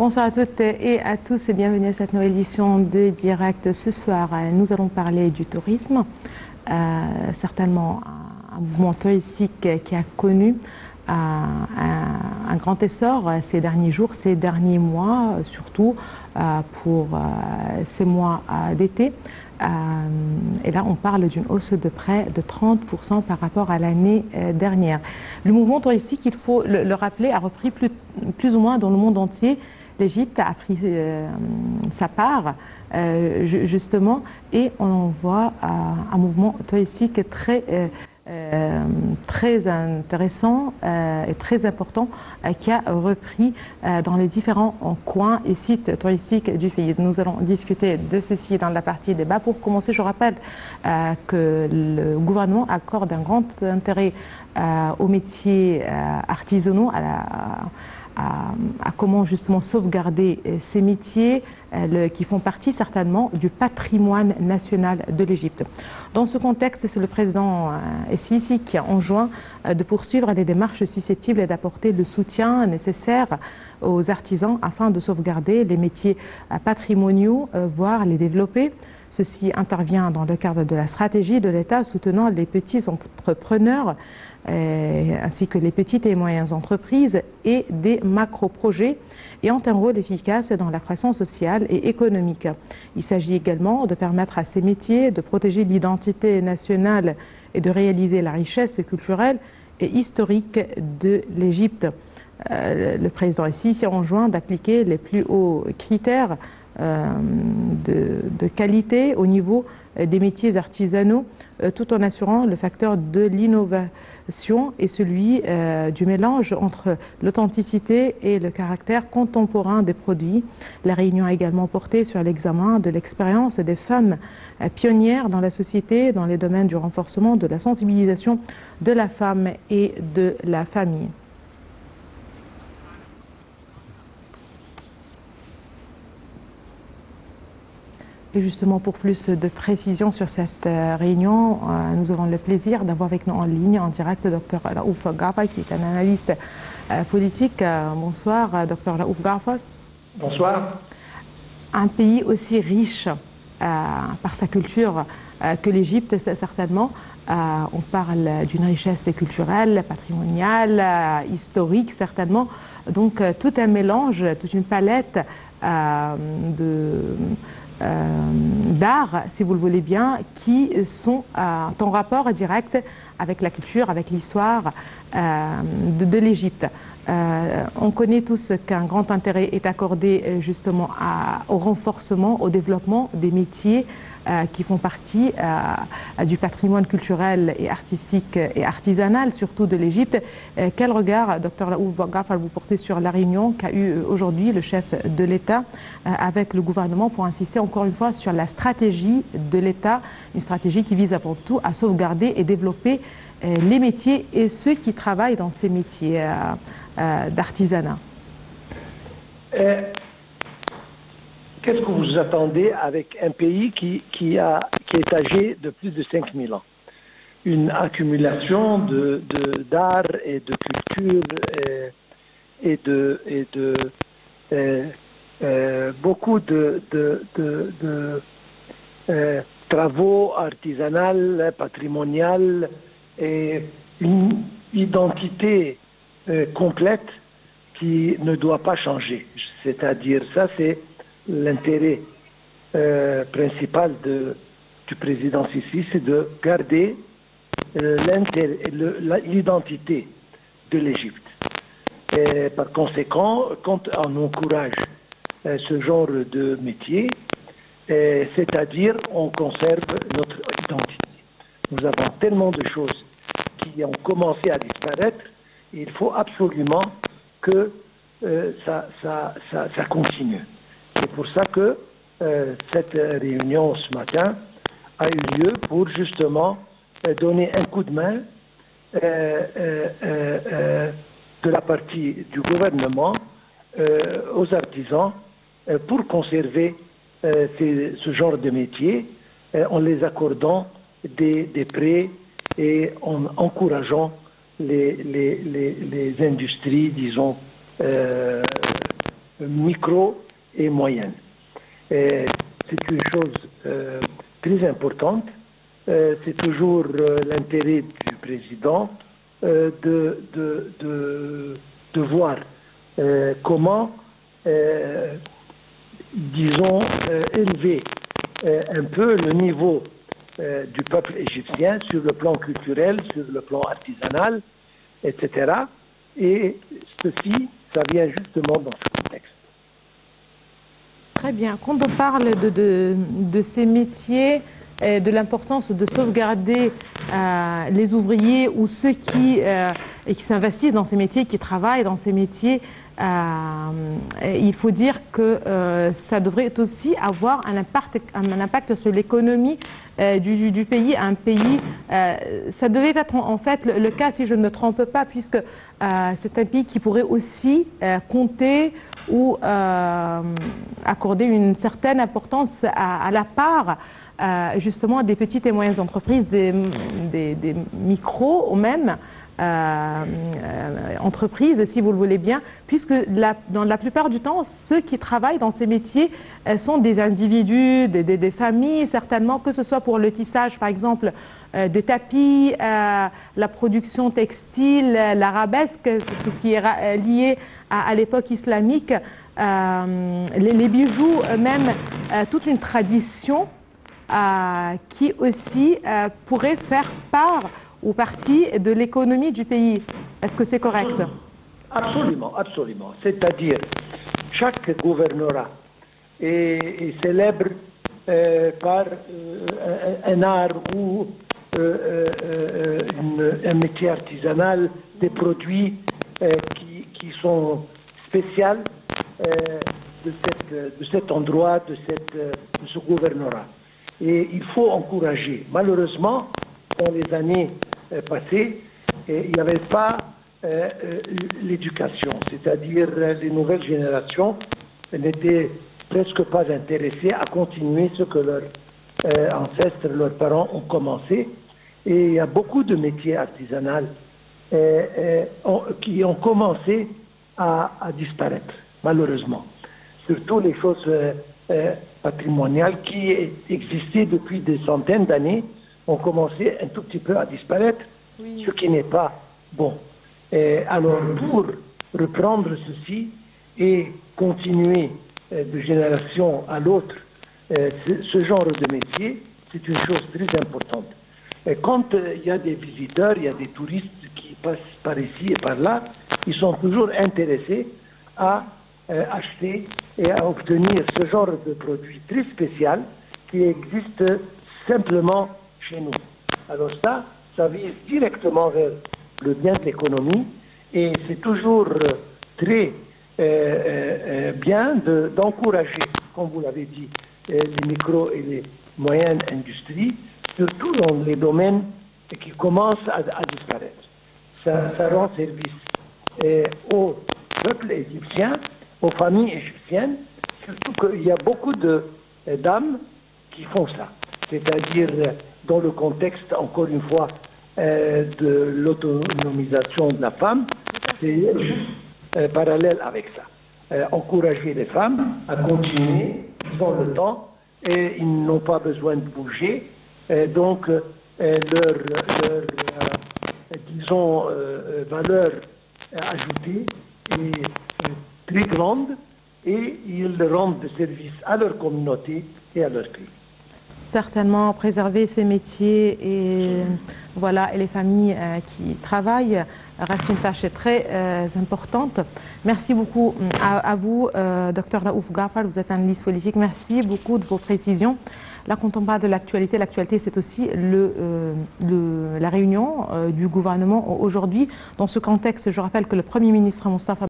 Bonsoir à toutes et à tous et bienvenue à cette nouvelle édition de Direct. Ce soir, nous allons parler du tourisme, certainement un mouvement touristique qui a connu un grand essor ces derniers jours, ces derniers mois, surtout pour ces mois d'été. Et là, on parle d'une hausse de près de 30% par rapport à l'année dernière. Le mouvement touristique, il faut le rappeler, a repris plus ou moins dans le monde entier. L'Égypte a pris sa part, justement, et on voit un mouvement touristique très intéressant et très important qui a repris dans les différents coins et sites touristiques du pays. Nous allons discuter de ceci dans la partie débat. Pour commencer, je rappelle que le gouvernement accorde un grand intérêt aux métiers artisanaux, à comment justement sauvegarder ces métiers qui font partie certainement du patrimoine national de l'Égypte. Dans ce contexte, c'est le président El-Sisi qui a enjoint de poursuivre les démarches susceptibles d'apporter le soutien nécessaire aux artisans afin de sauvegarder les métiers patrimoniaux, voire les développer. Ceci intervient dans le cadre de la stratégie de l'État soutenant les petits entrepreneurs ainsi que les petites et moyennes entreprises et des macro-projets ayant un rôle efficace dans la croissance sociale et économique. Il s'agit également de permettre à ces métiers de protéger l'identité nationale et de réaliser la richesse culturelle et historique de l'Égypte. Le président El-Sisi enjoint d'appliquer les plus hauts critères de qualité au niveau des métiers artisanaux, tout en assurant le facteur de l'innovation et celui du mélange entre l'authenticité et le caractère contemporain des produits. La réunion a également porté sur l'examen de l'expérience des femmes pionnières dans la société dans les domaines du renforcement de la sensibilisation de la femme et de la famille. Et justement, pour plus de précisions sur cette réunion, nous avons le plaisir d'avoir avec nous en ligne, en direct, Dr Raouf Ghafar, qui est un analyste politique. Bonsoir, Dr Raouf Ghafar. Bonsoir. Un pays aussi riche par sa culture que l'Égypte, certainement. On parle d'une richesse culturelle, patrimoniale, historique, certainement. Donc, tout un mélange, toute une palette d'art, si vous le voulez bien, qui sont en rapport direct avec la culture, avec l'histoire de l'Égypte. On connaît tous qu'un grand intérêt est accordé justement au renforcement, au développement des métiers qui font partie du patrimoine culturel et artistique et artisanal, surtout de l'Égypte. Quel regard, Dr Raouf Ghafar, vous portez sur la réunion qu'a eue aujourd'hui le chef de l'État avec le gouvernement pour insister encore une fois sur la stratégie de l'État, une stratégie qui vise avant tout à sauvegarder et développer les métiers et ceux qui travaillent dans ces métiers d'artisanat? Qu'est-ce que vous attendez avec un pays qui est âgé de plus de 5000 ans? Une accumulation d'art et de culture et de beaucoup de travaux artisanaux, patrimoniaux et une identité complète qui ne doit pas changer. C'est-à-dire, ça c'est l'intérêt principal du président Sisi, c'est de garder l'identité de l'Égypte. Par conséquent, quand on encourage ce genre de métier, c'est-à-dire on conserve notre identité. Nous avons tellement de choses qui ont commencé à disparaître, il faut absolument que ça continue. C'est pour ça que cette réunion ce matin a eu lieu pour justement donner un coup de main de la partie du gouvernement aux artisans pour conserver ce genre de métier en les accordant des prêts et en encourageant les industries, disons, micro et moyennes. C'est une chose très importante. C'est toujours l'intérêt du président de voir comment, disons, élever un peu le niveau du peuple égyptien sur le plan culturel, sur le plan artisanal, etc. Et ceci, ça vient justement dans ce contexte. Très bien. Quand on parle de ces métiers, de l'importance de sauvegarder les ouvriers ou ceux qui s'investissent dans ces métiers, qui travaillent dans ces métiers, il faut dire que ça devrait aussi avoir un impact sur l'économie du pays. Un pays, ça devait être en fait le cas, si je ne me trompe pas, puisque c'est un pays qui pourrait aussi compter ou accorder une certaine importance à la part justement des petites et moyennes entreprises, des micros ou même entreprises, si vous le voulez bien, puisque dans la plupart du temps, ceux qui travaillent dans ces métiers sont des individus, des familles, certainement, que ce soit pour le tissage, par exemple, de tapis, la production textile, l'arabesque, tout ce qui est lié à l'époque islamique, les bijoux, même toute une tradition qui aussi pourrait faire part ou partie de l'économie du pays. Est-ce que c'est correct? Absolument, absolument. C'est-à-dire, chaque gouvernorat est célèbre par un art ou un métier artisanal, des produits qui sont spéciaux de cet endroit, de ce gouvernorat. Et il faut encourager. Malheureusement, dans les années passées, il n'y avait pas l'éducation, c'est-à-dire les nouvelles générations n'étaient presque pas intéressées à continuer ce que leurs ancêtres, leurs parents ont commencé. Et il y a beaucoup de métiers artisanaux qui ont commencé à disparaître, malheureusement. Surtout les choses patrimoniales qui existaient depuis des centaines d'années ont commencé un tout petit peu à disparaître, oui. Ce qui n'est pas bon. Alors, pour reprendre ceci et continuer de génération à l'autre ce genre de métier, c'est une chose très importante. Et quand il y a des visiteurs, il y a des touristes qui passent par ici et par là, ils sont toujours intéressés à acheter et à obtenir ce genre de produit très spécial qui existe simplement chez nous. Alors ça vise directement vers le bien de l'économie et c'est toujours très bien d'encourager, comme vous l'avez dit, les micro et les moyennes industries, surtout dans les domaines qui commencent à disparaître. Ça rend service au peuple égyptien, aux familles égyptiennes, surtout qu'il y a beaucoup de dames qui font ça. C'est-à-dire dans le contexte, encore une fois, de l'autonomisation de la femme, c'est juste parallèle avec ça. Encourager les femmes à continuer, ils ont le temps et ils n'ont pas besoin de bouger. Donc, leur disons, valeur ajoutée est très grande et ils rendent service à leur communauté et à leur pays. Certainement, préserver ces métiers et les familles qui travaillent reste une tâche très importante. Merci beaucoup à vous, Dr Raouf Ghaffar, vous êtes analyste politique. Merci beaucoup de vos précisions. Là, quand on parle de l'actualité, c'est aussi la réunion du gouvernement aujourd'hui. Dans ce contexte, je rappelle que le Premier ministre Moustapha